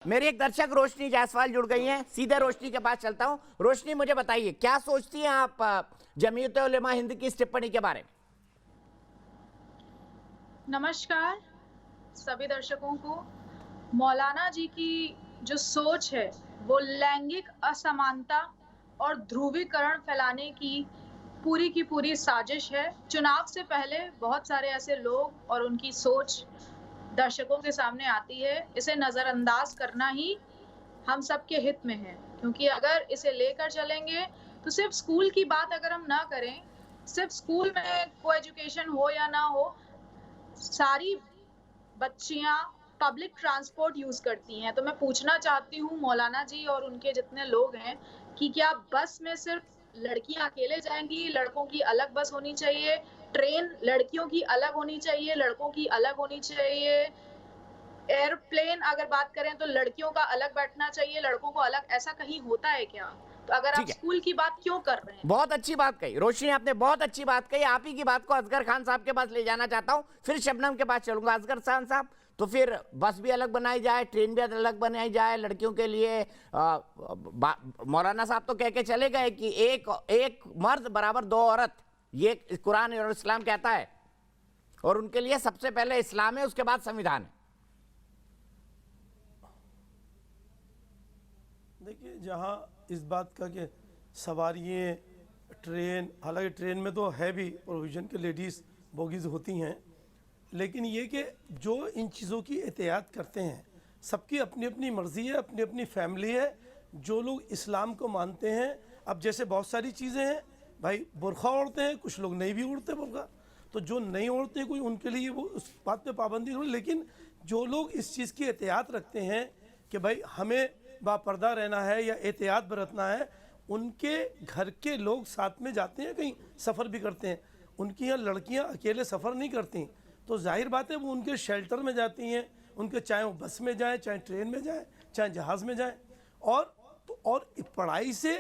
मेरी एक दर्शक रोशनी जायसवाल जुड़ गई हैं, सीधे रोशनी के पास चलता हूं। रोशनी, मुझे बताइए क्या सोचती हैं आप जमीयत उलेमा हिंद की इस टिप्पणी के बारे में? नमस्कार सभी दर्शकों को। मौलाना जी की जो सोच है वो लैंगिक असमानता और ध्रुवीकरण फैलाने की पूरी साजिश है। चुनाव से पहले बहुत सारे ऐसे लोग और उनकी सोच दर्शकों के सामने आती है। इसे नज़रअंदाज करना ही हम सबके हित में है, क्योंकि अगर इसे लेकर चलेंगे तो सिर्फ स्कूल की बात अगर हम ना करें, सिर्फ स्कूल में को एजुकेशन हो या ना हो, सारी बच्चियां पब्लिक ट्रांसपोर्ट यूज करती हैं। तो मैं पूछना चाहती हूँ मौलाना जी और उनके जितने लोग हैं कि क्या बस में सिर्फ लड़कियां अकेले जाएंगी, लड़कों की अलग बस होनी चाहिए, ट्रेन लड़कियों की अलग होनी चाहिए, लड़कों की अलग होनी चाहिए, एयरप्लेन अगर बात करें तो लड़कियों का अलग बैठना चाहिए, लड़कों को अलग, ऐसा कहीं होता है क्या? तो अगर आप ठीक है, स्कूल की बात क्यों कर रहे हैं? बहुत अच्छी बात कही रोशनी, आपने बहुत अच्छी बात कही। आप ही की बात को असगर खान साहब के पास ले जाना चाहता हूं, फिर शबनम के पास चलूंगा। असगर खान साहब, तो फिर बस भी अलग बनाई जाए, ट्रेन भी अलग बनाई जाए लड़कियों के लिए। मौलाना साहब तो कह के चले गए कि एक मर्द बराबर दो औरत, ये कुरान और इस्लाम कहता है, और उनके लिए सबसे पहले इस्लाम है, उसके बाद संविधान है। देखिए, जहाँ इस बात का कि सवारियाँ ट्रेन, हालांकि ट्रेन में तो है भी प्रोविज़न के लेडीज़ बोगीज़ होती हैं, लेकिन ये कि जो इन चीज़ों की एहतियात करते हैं, सबकी अपनी अपनी मर्ज़ी है, अपनी अपनी फैमिली है। जो लोग इस्लाम को मानते हैं, अब जैसे बहुत सारी चीज़ें हैं भाई, बुरखा ओढ़ते हैं, कुछ लोग नहीं भी ओढ़ते बुरखा, तो जो नहीं ओढ़ते कोई, उनके लिए वो उस बात पे पाबंदी हो। लेकिन जो लोग इस चीज़ की एहतियात रखते हैं कि भाई हमें बापर्दा रहना है या एहतियात बरतना है, उनके घर के लोग साथ में जाते हैं, कहीं सफ़र भी करते हैं। उनकी यहाँ लड़कियाँ अकेले सफ़र नहीं करती, तो जाहिर बात है वो उनके शेल्टर में जाती हैं, उनके चाहे वो बस में जाएँ, चाहे ट्रेन में जाएँ, चाहे जहाज़ में जाएँ। और पढ़ाई से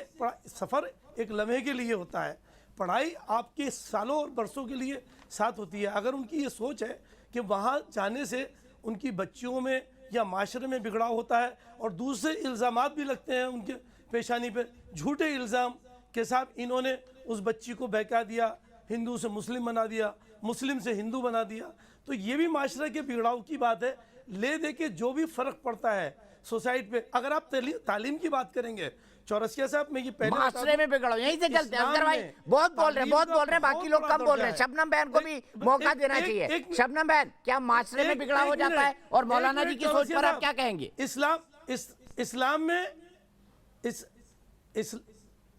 सफ़र एक लम्हे के लिए होता है, पढ़ाई आपके सालों और बरसों के लिए साथ होती है। अगर उनकी ये सोच है कि वहाँ जाने से उनकी बच्चियों में या माशरे में बिगड़ाव होता है, और दूसरे इल्ज़ामात भी लगते हैं उनके पेशानी पे, झूठे इल्ज़ाम के साथ इन्होंने उस बच्ची को बहका दिया, हिंदू से मुस्लिम बना दिया, मुस्लिम से हिंदू बना दिया, तो ये भी माशरे के बिगड़ाव की बात है। ले दे के जो भी फ़र्क पड़ता है सोसाइटी पे, अगर आप तालीम की बात करेंगे, चौरसिया साहब, मैं ये पहले माशरे में बिगड़ो, यहीं से चलते हैं। असगर भाई बहुत बोल रहे हैं, बाकी लोग कम बोल रहे हैं। शबनम बहन को भी मौका देना चाहिए। शबनम बहन, क्या माशरे में बिगड़ाव हो जाता है? और मौलाना जी की सोच पर आप क्या कहेंगे? इस्लाम में